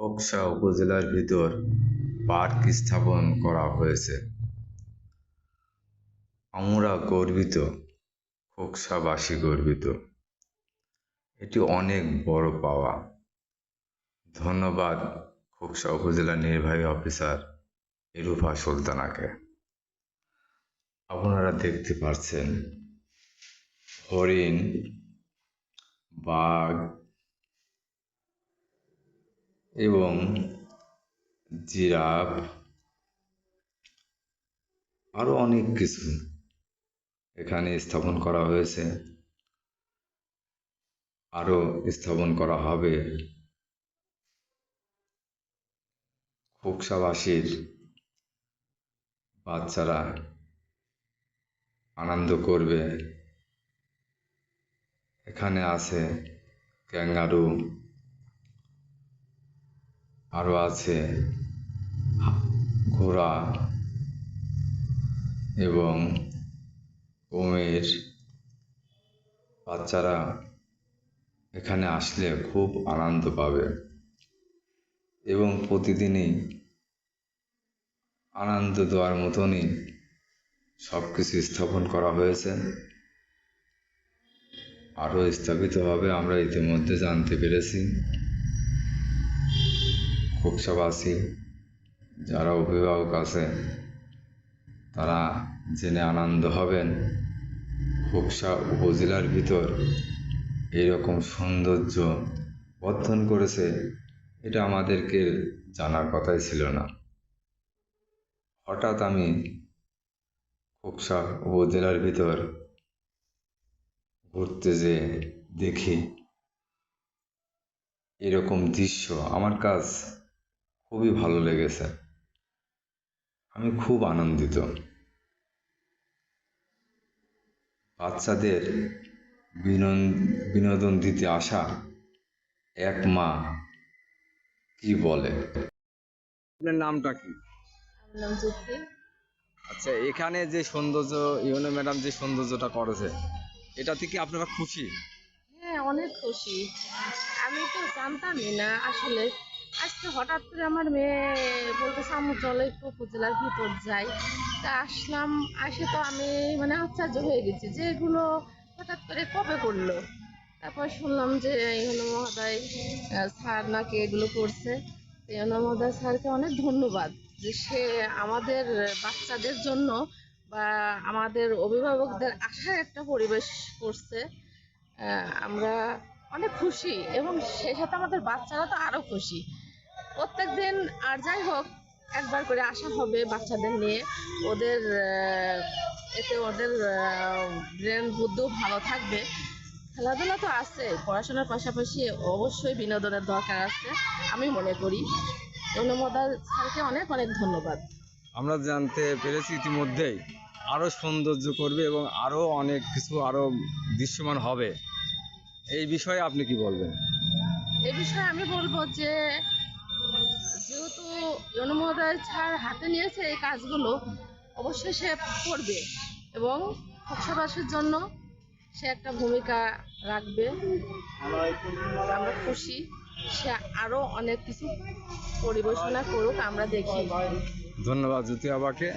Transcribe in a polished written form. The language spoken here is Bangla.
খোকসা উপজেলার ভিতর পার্ক স্থাপন করা হয়েছে। আমরা গর্বিত, খোকসাবাসী গর্বিত। এটি অনেক বড় পাওয়া। ধন্যবাদ খোকসা উপজেলা নির্বাহী অফিসার ইরুফা সুলতানাকে। আপনারা দেখতে পাচ্ছেন হরিণ, বাঘ এবং জিরাফ, আরো অনেক কিছু এখানে স্থাপন করা হয়েছে, আরো স্থাপন করা হবে। খোকসাবাসীর বাচ্চারা আনন্দ করবে। এখানে আছে ক্যাঙ্গারু, আরো আছে ঘোড়া এবং কুমির। বাচ্চারা এখানে আসলে খুব আনন্দ পাবে এবং প্রতিদিনই আনন্দ দেওয়ার মতনই সব কিছু স্থাপন করা হয়েছে। আরও স্থাপিত হবে, আমরা ইতিমধ্যে জানতে পেরেছি। খোকসাবাসী যারা অভিভাবক আছে তারা জেনে আনন্দ হবেন। খোকসা উপজেলার ভিতর এইরকম সৌন্দর্য বর্ধন করেছে, এটা আমাদেরকে জানার কথাই ছিল না। হঠাৎ আমি খোকসা উপজেলার ভিতর ঘুরতে যেয়ে দেখি এরকম দৃশ্য, আমার কাছ খুবই ভালো লেগেছে। আমি খুব আনন্দিত। বাচ্চাদের বিনোদন দিতে আসা এক মা কি বলে। আপনার নামটা কি? আচ্ছা, এখানে যে সৌন্দর্য ইউনো ম্যাডাম যে সৌন্দর্যটা করেছে, এটা থেকে আপনারা খুশি? হ্যাঁ, অনেক খুশি। আমি তো জানতামই না আসলে। আজকে হঠাৎ করে আমার মেয়ে বলতেছে আম্মু চলো একটু উপজেলার ভিতর যাই। তা আসলাম, আসে তো আমি মানে আশ্চর্য হয়ে গেছি যে এগুলো হঠাৎ করে কবে করলো। তারপর শুনলাম যে ইউনো মহোদয় স্যার নাকি এগুলো করছে। ইউনো মহোদয় স্যারকে অনেক ধন্যবাদ যে সে আমাদের বাচ্চাদের জন্য বা আমাদের অভিভাবকদের আশার একটা পরিবেশ করছে। আমরা অনেক খুশি এবং সেই সাথে আমাদের বাচ্চারা তো আরো খুশি। প্রত্যেকদিন আর যাই হোক একবার করে আসা হবে বাচ্চাদের নিয়ে। ওদের এতে ওদের ব্রেন বুদ্ধিও ভালো থাকবে। খেলাধুলা তো আছে, পড়াশোনার পাশাপাশি অবশ্যই বিনোদনের দরকার আছে আমি মনে করি। অনুমোদন স্যারকে অনেক অনেক ধন্যবাদ। আমরা জানতে পেরেছি ইতিমধ্যেই আরো সৌন্দর্য করবে এবং আরো অনেক কিছু আরো দৃশ্যমান হবে। এই বিষয়ে আপনি কি বলবেন? এই বিষয়ে আমি বলবো যে যেহেতু অনুমোদন স্যার হাতে নিয়েছে এই কাজগুলো, অবশ্যই সে করবে এবং খোকসাবাসীর জন্য সে একটা ভূমিকা রাখবে। আমরা খুশি সে আরো অনেক কিছু পরিবেশনা করুক, আমরা দেখি। ধন্যবাদ জ্যোতি আবাকে।